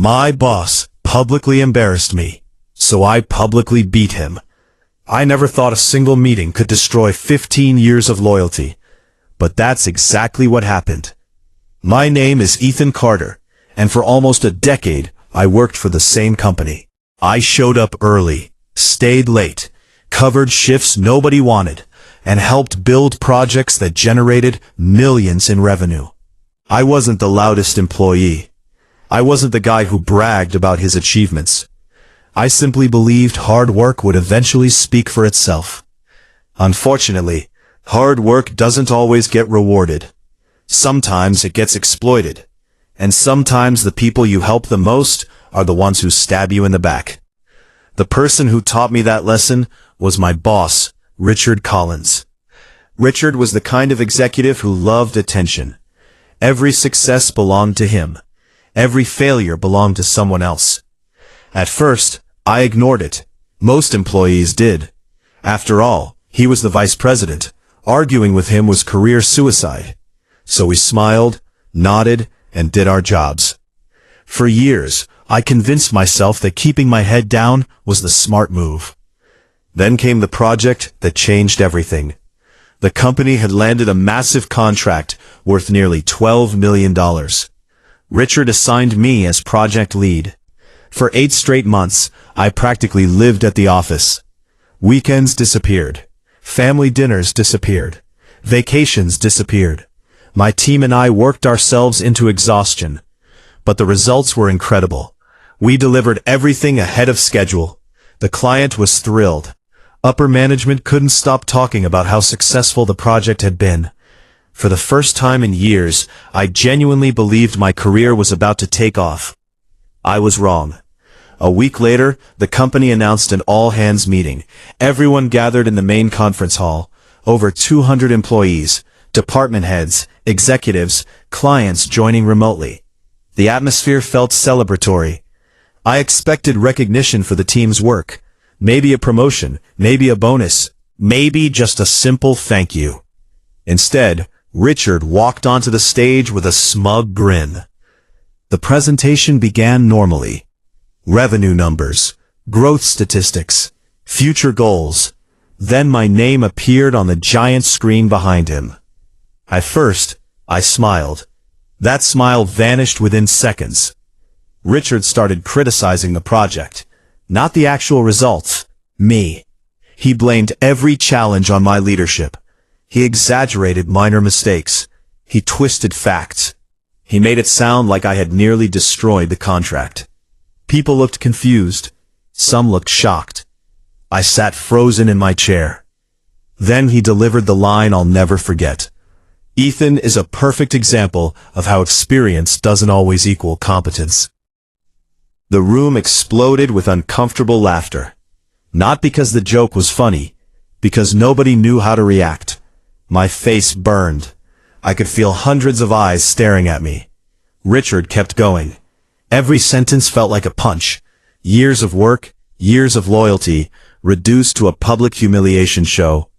My boss publicly embarrassed me, so I publicly beat him. I never thought a single meeting could destroy 15 years of loyalty, but that's exactly what happened. My name is Ethan Carter, and for almost a decade, I worked for the same company. I showed up early, stayed late, covered shifts nobody wanted, and helped build projects that generated millions in revenue. I wasn't the loudest employee. I wasn't the guy who bragged about his achievements. I simply believed hard work would eventually speak for itself. Unfortunately, hard work doesn't always get rewarded. Sometimes it gets exploited. And sometimes the people you help the most are the ones who stab you in the back. The person who taught me that lesson was my boss, Richard Collins. Richard was the kind of executive who loved attention. Every success belonged to him. Every failure belonged to someone else. At first, I ignored it. Most employees did. After all, he was the vice president. Arguing with him was career suicide. So we smiled, nodded, and did our jobs. For years, I convinced myself that keeping my head down was the smart move. Then came the project that changed everything. The company had landed a massive contract worth nearly $12 million. Richard assigned me as project lead. For 8 straight months, I practically lived at the office. Weekends disappeared. Family dinners disappeared. Vacations disappeared. My team and I worked ourselves into exhaustion. But the results were incredible. We delivered everything ahead of schedule. The client was thrilled. Upper management couldn't stop talking about how successful the project had been. For the first time in years, I genuinely believed my career was about to take off. I was wrong. A week later, the company announced an all-hands meeting. Everyone gathered in the main conference hall. Over 200 employees, department heads, executives, clients joining remotely. The atmosphere felt celebratory. I expected recognition for the team's work. Maybe a promotion, maybe a bonus, maybe just a simple thank you. Instead, Richard walked onto the stage with a smug grin. The presentation began normally. Revenue numbers, growth statistics, future goals. Then my name appeared on the giant screen behind him. At first, I smiled. That smile vanished within seconds. Richard started criticizing the project. Not the actual results. Me. He blamed every challenge on my leadership. He exaggerated minor mistakes. He twisted facts. He made it sound like I had nearly destroyed the contract. People looked confused. Some looked shocked. I sat frozen in my chair. Then he delivered the line I'll never forget. Ethan is a perfect example of how experience doesn't always equal competence. The room exploded with uncomfortable laughter. Not because the joke was funny, because nobody knew how to react. My face burned. I could feel hundreds of eyes staring at me. Richard kept going. Every sentence felt like a punch. Years of work, years of loyalty, reduced to a public humiliation show.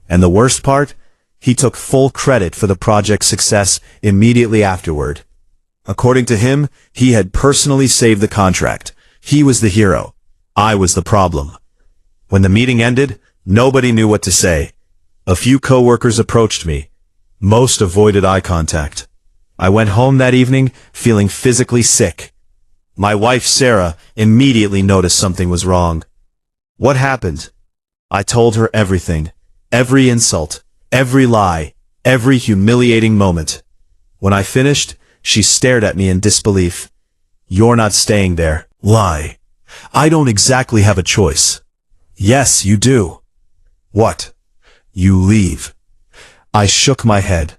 And the worst part? He took full credit for the project's success immediately afterward. According to him, he had personally saved the contract. He was the hero. I was the problem. When the meeting ended, nobody knew what to say. A few coworkers approached me. Most avoided eye contact. I went home that evening feeling physically sick. My wife, Sarah, immediately noticed something was wrong. What happened? I told her everything. Every insult. Every lie. Every humiliating moment. When I finished, she stared at me in disbelief. You're not staying there. Lie. I don't exactly have a choice. Yes, you do. What? You leave. I shook my head.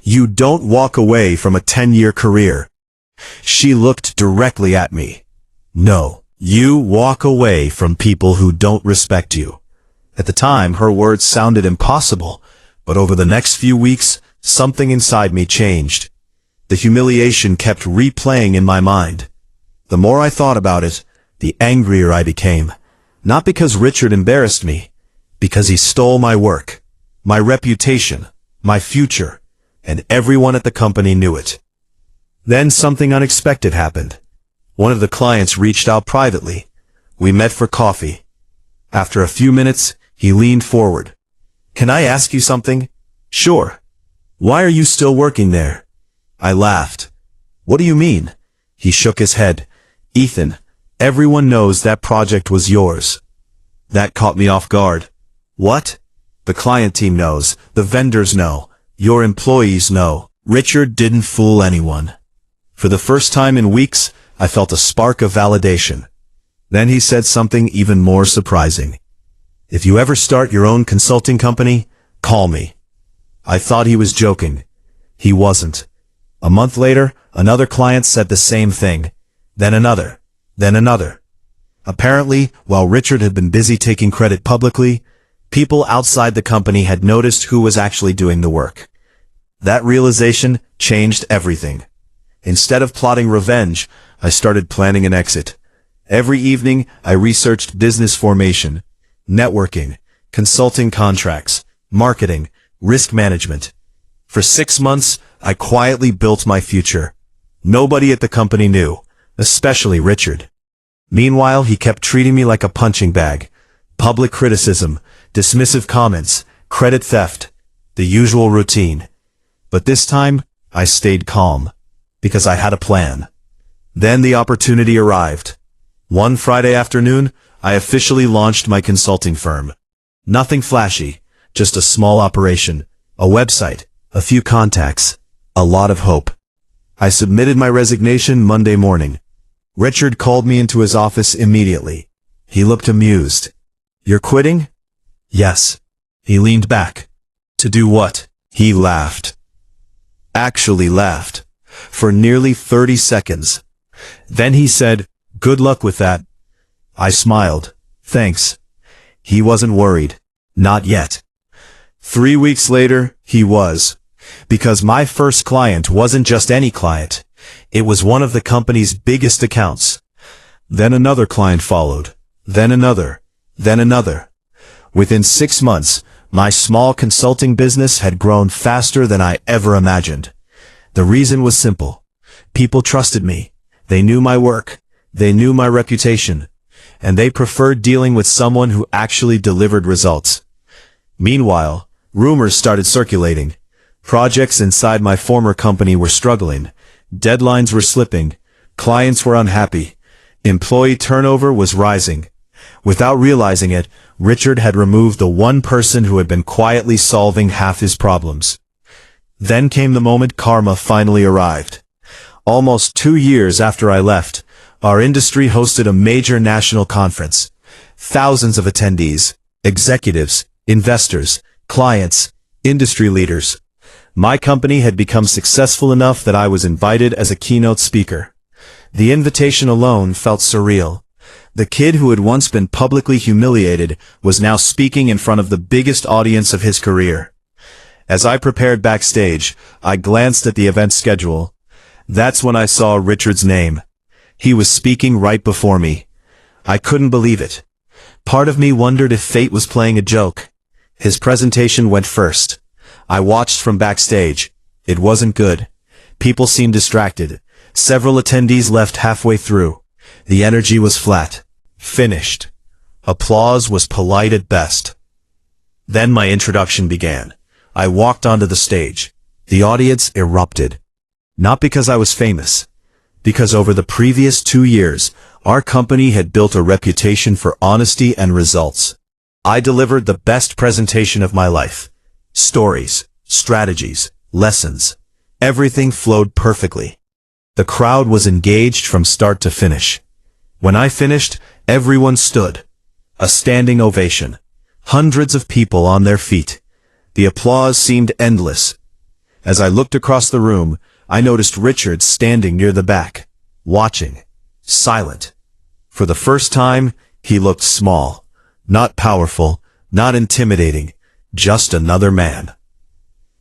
You don't walk away from a 10-year career. She looked directly at me. No, you walk away from people who don't respect you. At the time, her words sounded impossible, but over the next few weeks, something inside me changed. The humiliation kept replaying in my mind. The more I thought about it, the angrier I became. Not because Richard embarrassed me, because he stole my work, my reputation, my future, and everyone at the company knew it. Then something unexpected happened. One of the clients reached out privately. We met for coffee. After a few minutes, he leaned forward. "Can I ask you something?" "Sure." "Why are you still working there?" I laughed. "What do you mean?" He shook his head. "Ethan, everyone knows that project was yours." That caught me off guard. "What?" "The client team knows, the vendors know, your employees know." Richard didn't fool anyone. For the first time in weeks, I felt a spark of validation. Then he said something even more surprising. "If you ever start your own consulting company, call me." I thought he was joking. He wasn't. A month later, another client said the same thing. Then another. Then another. Apparently, while Richard had been busy taking credit publicly, people outside the company had noticed who was actually doing the work. That realization changed everything. Instead of plotting revenge, I started planning an exit. Every evening, I researched business formation, networking, consulting contracts, marketing, risk management. For 6 months, I quietly built my future. Nobody at the company knew, especially Richard. Meanwhile, he kept treating me like a punching bag. Public criticism, dismissive comments, credit theft, the usual routine. But this time, I stayed calm, because I had a plan. Then the opportunity arrived. One Friday afternoon, I officially launched my consulting firm. Nothing flashy, just a small operation, a website, a few contacts, a lot of hope. I submitted my resignation Monday morning. Richard called me into his office immediately. He looked amused. "You're quitting?" "Yes." He leaned back. "To do what?" He laughed. Actually laughed. For nearly 30 seconds. Then he said, "Good luck with that." I smiled. "Thanks." He wasn't worried. Not yet. 3 weeks later, he was. Because my first client wasn't just any client. It was one of the company's biggest accounts. Then another client followed. Then another. Then another. Within 6 months, my small consulting business had grown faster than I ever imagined. The reason was simple. People trusted me. They knew my work. They knew my reputation. And they preferred dealing with someone who actually delivered results. Meanwhile, rumors started circulating. Projects inside my former company were struggling. Deadlines were slipping. Clients were unhappy. Employee turnover was rising. Without realizing it, Richard had removed the one person who had been quietly solving half his problems. Then came the moment karma finally arrived. Almost 2 years after I left, our industry hosted a major national conference. Thousands of attendees, executives, investors, clients, industry leaders. My company had become successful enough that I was invited as a keynote speaker. The invitation alone felt surreal. The kid who had once been publicly humiliated was now speaking in front of the biggest audience of his career. As I prepared backstage, I glanced at the event schedule. That's when I saw Richard's name. He was speaking right before me. I couldn't believe it. Part of me wondered if fate was playing a joke. His presentation went first. I watched from backstage. It wasn't good. People seemed distracted. Several attendees left halfway through. The energy was flat. Finished. Applause was polite at best. Then my introduction began. I walked onto the stage. The audience erupted. Not because I was famous. Because over the previous 2 years, our company had built a reputation for honesty and results. I delivered the best presentation of my life. Stories, strategies, lessons. Everything flowed perfectly. The crowd was engaged from start to finish. When I finished, everyone stood. A standing ovation. Hundreds of people on their feet. The applause seemed endless. As I looked across the room, I noticed Richard standing near the back, watching, silent. For the first time, he looked small, not powerful, not intimidating, just another man.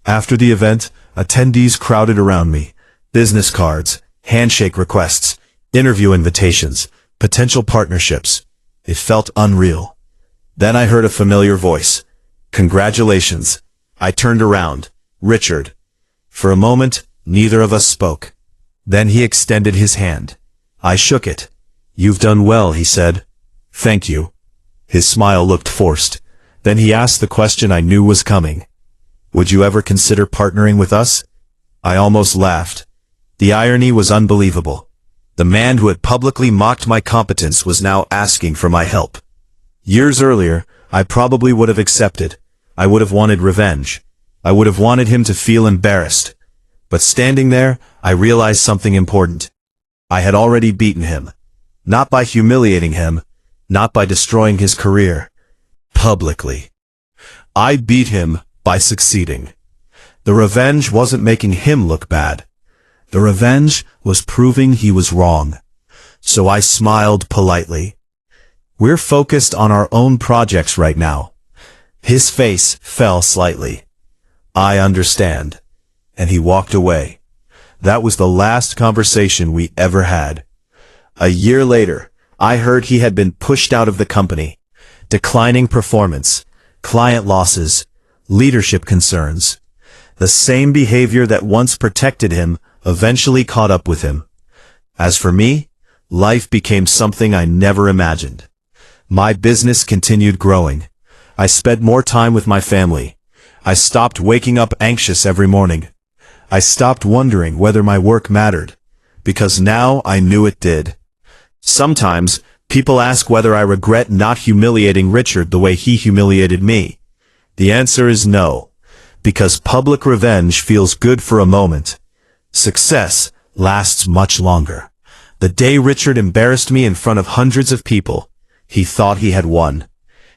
After the event, attendees crowded around me. Business cards, handshake requests, interview invitations, potential partnerships. It felt unreal. Then I heard a familiar voice. "Congratulations." I turned around. Richard. For a moment, neither of us spoke. Then he extended his hand. I shook it. "You've done well," he said. "Thank you." His smile looked forced. Then he asked the question I knew was coming. "Would you ever consider partnering with us?" I almost laughed. The irony was unbelievable. The man who had publicly mocked my competence was now asking for my help. Years earlier, I probably would have accepted. I would have wanted revenge. I would have wanted him to feel embarrassed. But standing there, I realized something important. I had already beaten him. Not by humiliating him, not by destroying his career. Publicly. I beat him by succeeding. The revenge wasn't making him look bad. The revenge was proving he was wrong. So I smiled politely. "We're focused on our own projects right now." His face fell slightly. "I understand." And he walked away. That was the last conversation we ever had. A year later, I heard he had been pushed out of the company. Declining performance, client losses, leadership concerns. The same behavior that once protected him eventually caught up with him. As for me, life became something I never imagined. My business continued growing. I spent more time with my family. I stopped waking up anxious every morning. I stopped wondering whether my work mattered, because now I knew it did. Sometimes, people ask whether I regret not humiliating Richard the way he humiliated me. The answer is no, because public revenge feels good for a moment. Success lasts much longer. The day Richard embarrassed me in front of hundreds of people, he thought he had won.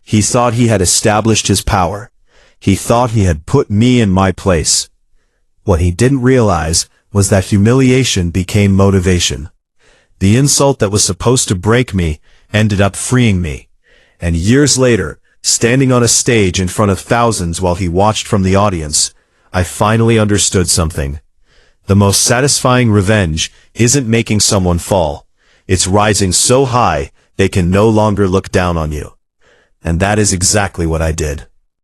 He thought he had established his power. He thought he had put me in my place. What he didn't realize was that humiliation became motivation. The insult that was supposed to break me ended up freeing me. And years later, standing on a stage in front of thousands while he watched from the audience, I finally understood something. The most satisfying revenge isn't making someone fall. It's rising so high they can no longer look down on you. And that is exactly what I did.